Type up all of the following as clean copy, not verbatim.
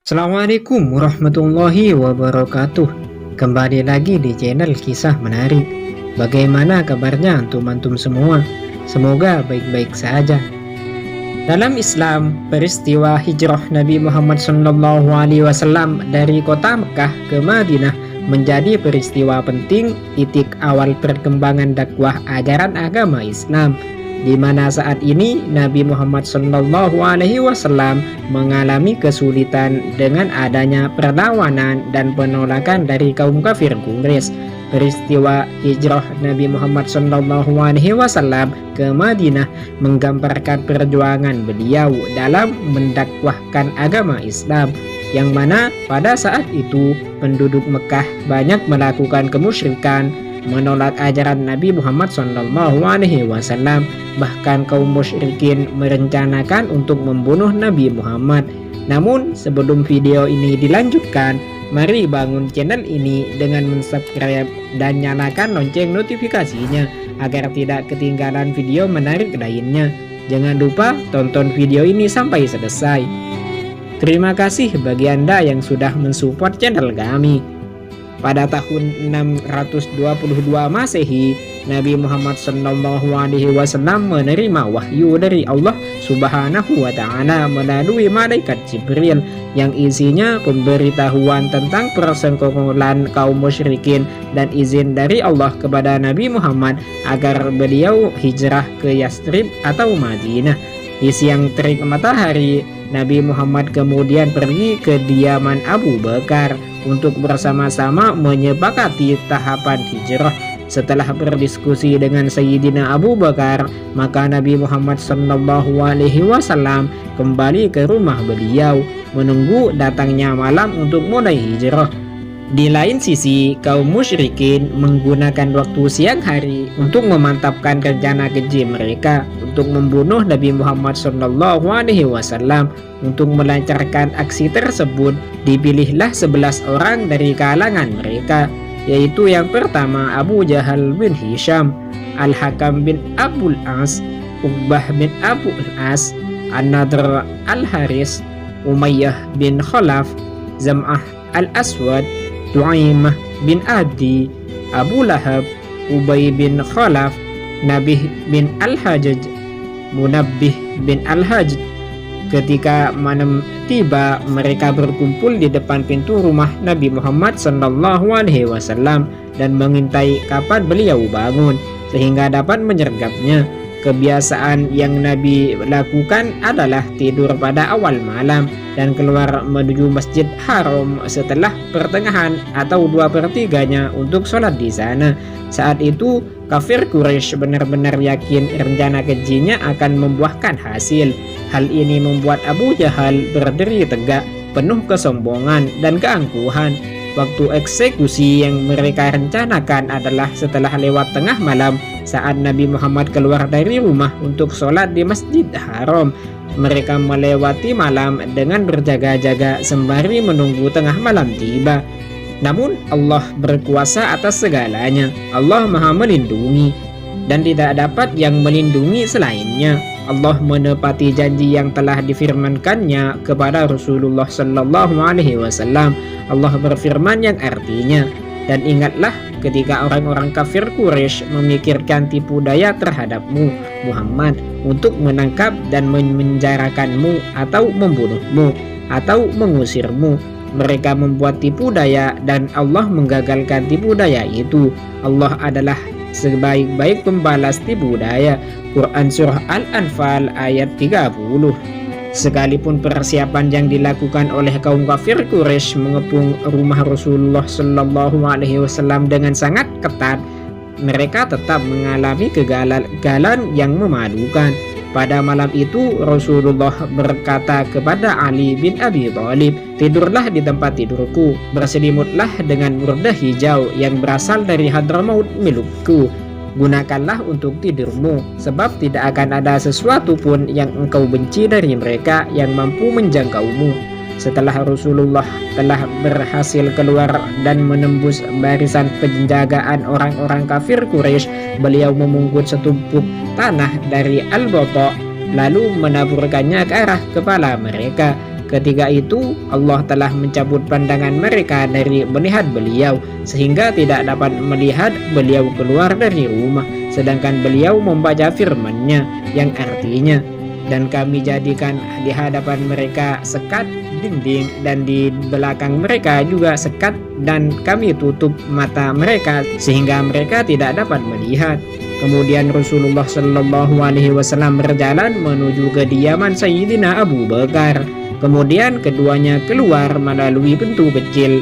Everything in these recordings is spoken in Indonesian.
Assalamualaikum warahmatullahi wabarakatuh. Kembali lagi di channel Kisah Menarik. Bagaimana kabarnya antum-antum semua? Semoga baik-baik saja. Dalam Islam, peristiwa hijrah Nabi Muhammad SAW dari kota Mekah ke Madinah menjadi peristiwa penting, titik awal perkembangan dakwah ajaran agama Islam, di mana saat ini Nabi Muhammad SAW mengalami kesulitan dengan adanya perlawanan dan penolakan dari kaum kafir Quraisy. Peristiwa hijrah Nabi Muhammad SAW ke Madinah menggambarkan perjuangan beliau dalam mendakwahkan agama Islam, yang mana pada saat itu penduduk Mekah banyak melakukan kemusyrikan, menolak ajaran Nabi Muhammad SAW. Bahkan kaum musyrikin merencanakan untuk membunuh Nabi Muhammad. Namun sebelum video ini dilanjutkan, mari bangun channel ini dengan subscribe dan nyalakan lonceng notifikasinya agar tidak ketinggalan video menarik lainnya. Jangan lupa tonton video ini sampai selesai. Terima kasih bagi Anda yang sudah mensupport channel kami. Pada tahun 622 Masehi, Nabi Muhammad SAW menerima wahyu dari Allah Subhanahu wa Ta'ala melalui malaikat Jibril yang isinya pemberitahuan tentang persekongkolan kaum musyrikin dan izin dari Allah kepada Nabi Muhammad agar beliau hijrah ke Yastrib atau Madinah. Di siang terik matahari, Nabi Muhammad kemudian pergi ke kediaman Abu Bakar untuk bersama-sama menyepakati tahapan hijrah. Setelah berdiskusi dengan Sayyidina Abu Bakar, maka Nabi Muhammad SAW kembali ke rumah beliau menunggu datangnya malam untuk mulai hijrah. Di lain sisi, kaum musyrikin menggunakan waktu siang hari untuk memantapkan rencana keji mereka untuk membunuh Nabi Muhammad SAW. Untuk melancarkan aksi tersebut, dipilihlah 11 orang dari kalangan mereka, yaitu yang pertama Abu Jahal bin Hisham, Al-Hakam bin Abul As, Uqbah bin Abu As, An-Nadr Al-Haris, Umayyah bin Khalaf, Zam'ah Al-Aswad, Du'aimah bin Adi, Abu Lahab, Ubay bin Khalaf, Nabih bin Al-Hajjaj, Munabbih bin Al-Hajj. Ketika malam tiba, mereka berkumpul di depan pintu rumah Nabi Muhammad SAW dan mengintai kapan beliau bangun sehingga dapat menyergapnya. Kebiasaan yang Nabi lakukan adalah tidur pada awal malam dan keluar menuju Masjid Haram setelah pertengahan atau 2/3-nya untuk sholat di sana. Saat itu kafir Quraisy benar-benar yakin rencana kejinya akan membuahkan hasil. Hal ini membuat Abu Jahal berdiri tegak, penuh kesombongan dan keangkuhan. Waktu eksekusi yang mereka rencanakan adalah setelah lewat tengah malam saat Nabi Muhammad keluar dari rumah untuk sholat di Masjid Haram. Mereka melewati malam dengan berjaga-jaga sembari menunggu tengah malam tiba. Namun Allah berkuasa atas segalanya. Allah Maha Melindungi dan tidak dapat yang melindungi selainnya. Allah menepati janji yang telah difirmankannya kepada Rasulullah SAW. Allah berfirman yang artinya, dan ingatlah ketika orang-orang kafir Quraisy memikirkan tipu daya terhadapmu Muhammad untuk menangkap dan memenjarakanmu atau membunuhmu atau mengusirmu. Mereka membuat tipu daya dan Allah menggagalkan tipu daya itu. Allah adalah sebaik-baik pembalas tipu daya. Quran Surah Al-Anfal ayat 30. Sekalipun persiapan yang dilakukan oleh kaum kafir Quraisy mengepung rumah Rasulullah SAW dengan sangat ketat, mereka tetap mengalami kegagalan yang memalukan. Pada malam itu Rasulullah berkata kepada Ali bin Abi Thalib, "Tidurlah di tempat tidurku, berselimutlah dengan burdah hijau yang berasal dari Hadramaut milikku. Gunakanlah untuk tidurmu, sebab tidak akan ada sesuatu pun yang engkau benci dari mereka yang mampu menjangkaumu." Setelah Rasulullah telah berhasil keluar dan menembus barisan penjagaan orang-orang kafir Quraisy, beliau memungut setumpuk tanah dari Al-Bata lalu menaburkannya ke arah kepala mereka. Ketika itu Allah telah mencabut pandangan mereka dari melihat beliau, sehingga tidak dapat melihat beliau keluar dari rumah, sedangkan beliau membaca firman-Nya yang artinya, dan kami jadikan di hadapan mereka sekat dinding, dan di belakang mereka juga sekat, dan kami tutup mata mereka sehingga mereka tidak dapat melihat. Kemudian Rasulullah Shallallahu Alaihi Wasallam berjalan menuju kediaman Sayyidina Abu Bakar. Kemudian keduanya keluar melalui pintu kecil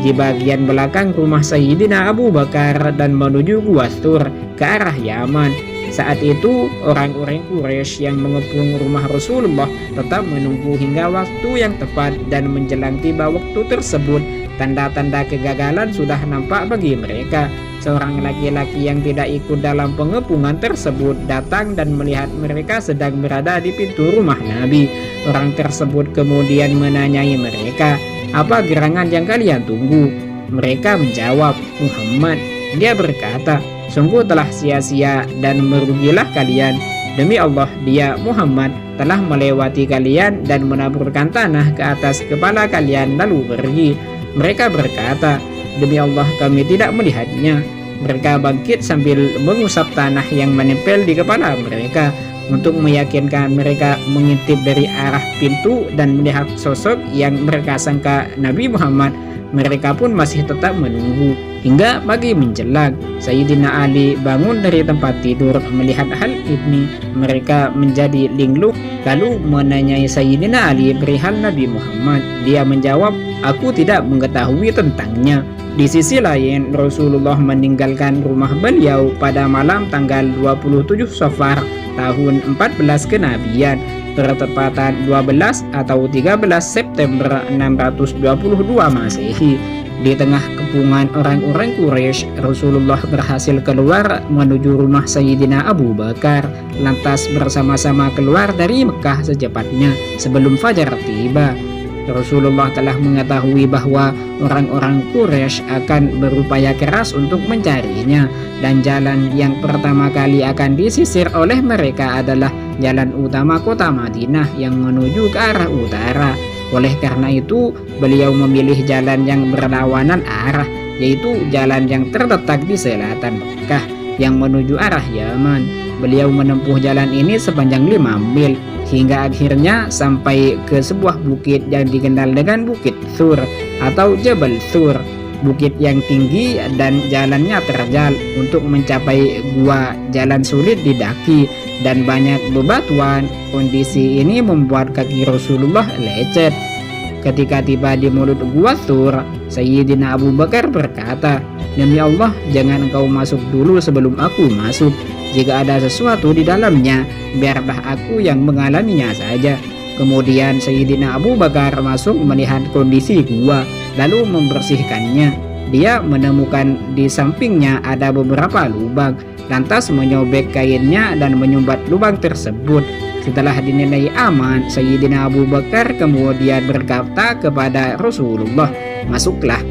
di bagian belakang rumah Sayyidina Abu Bakar dan menuju Gua Thur ke arah Yaman. Saat itu orang-orang Quraisy yang mengepung rumah Rasulullah tetap menunggu hingga waktu yang tepat, dan menjelang tiba waktu tersebut tanda-tanda kegagalan sudah nampak bagi mereka. Seorang laki-laki yang tidak ikut dalam pengepungan tersebut datang dan melihat mereka sedang berada di pintu rumah Nabi. Orang tersebut kemudian menanyai mereka, "Apa gerangan yang kalian tunggu?" Mereka menjawab, "Muhammad." Dia berkata, "Sungguh telah sia-sia dan merugilah kalian. Demi Allah, dia Muhammad telah melewati kalian dan menaburkan tanah ke atas kepala kalian lalu pergi." Mereka berkata, "Demi Allah, kami tidak melihatnya." Mereka bangkit sambil mengusap tanah yang menempel di kepala mereka. Untuk meyakinkan mereka mengintip dari arah pintu dan melihat sosok yang mereka sangka Nabi Muhammad, mereka pun masih tetap menunggu. Hingga pagi menjelang, Sayyidina Ali bangun dari tempat tidur. Melihat hal ini, mereka menjadi linglung lalu menanyai Sayyidina Ali perihal Nabi Muhammad. Dia menjawab, "Aku tidak mengetahui tentangnya." Di sisi lain, Rasulullah meninggalkan rumah beliau pada malam tanggal 27 Safar tahun 14 kenabian, bertepatan 12 atau 13 September 622 Masehi. Di tengah kepungan orang-orang Quraisy, Rasulullah berhasil keluar menuju rumah Sayyidina Abu Bakar, lantas bersama-sama keluar dari Mekah secepatnya sebelum fajar tiba. Rasulullah telah mengetahui bahwa orang-orang Quraisy akan berupaya keras untuk mencarinya, dan jalan yang pertama kali akan disisir oleh mereka adalah jalan utama kota Madinah yang menuju ke arah utara. Oleh karena itu, beliau memilih jalan yang berlawanan arah, yaitu jalan yang terletak di selatan Mekah yang menuju arah Yaman. Beliau menempuh jalan ini sepanjang 5 mil hingga akhirnya sampai ke sebuah bukit yang dikenal dengan Bukit Thur atau Jabal Thur, bukit yang tinggi dan jalannya terjal. Untuk mencapai gua, jalan sulit didaki dan banyak bebatuan. Kondisi ini membuat kaki Rasulullah lecet. Ketika tiba di mulut Gua Thur, Sayyidina Abu Bakar berkata, "Demi Allah, jangan engkau masuk dulu sebelum aku masuk. Jika ada sesuatu di dalamnya, biarlah aku yang mengalaminya saja." Kemudian Sayyidina Abu Bakar masuk melihat kondisi gua, lalu membersihkannya. Dia menemukan di sampingnya ada beberapa lubang, lantas menyobek kainnya dan menyumbat lubang tersebut. Setelah dinilai aman, Sayyidina Abu Bakar kemudian berkata kepada Rasulullah, "Masuklah."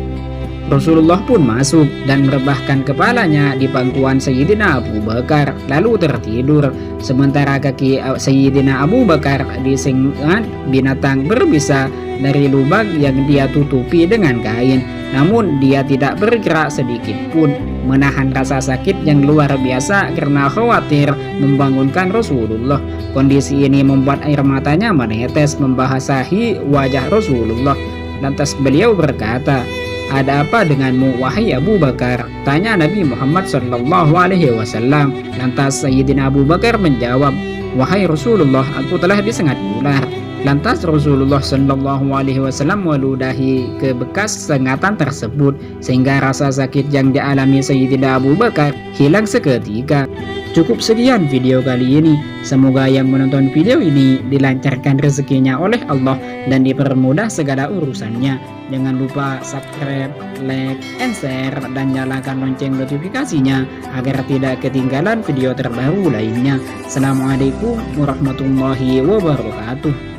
Rasulullah pun masuk dan merebahkan kepalanya di pangkuan Sayyidina Abu Bakar lalu tertidur, sementara kaki Sayyidina Abu Bakar disengat binatang berbisa dari lubang yang dia tutupi dengan kain. Namun dia tidak bergerak sedikit pun, menahan rasa sakit yang luar biasa karena khawatir membangunkan Rasulullah. Kondisi ini membuat air matanya menetes membasahi wajah Rasulullah. Lantas beliau berkata, "Ada apa denganmu, wahai Abu Bakar?" tanya Nabi Muhammad SAW. Lantas Sayyidina Abu Bakar menjawab, "Wahai Rasulullah, aku telah disengat ular." Lantas Rasulullah SAW meludahi ke bekas sengatan tersebut, sehingga rasa sakit yang dialami Sayyidina Abu Bakar hilang seketika. Cukup sekian video kali ini. Semoga yang menonton video ini dilancarkan rezekinya oleh Allah dan dipermudah segala urusannya. Jangan lupa subscribe, like, and share, dan nyalakan lonceng notifikasinya agar tidak ketinggalan video terbaru lainnya. Assalamualaikum warahmatullahi wabarakatuh.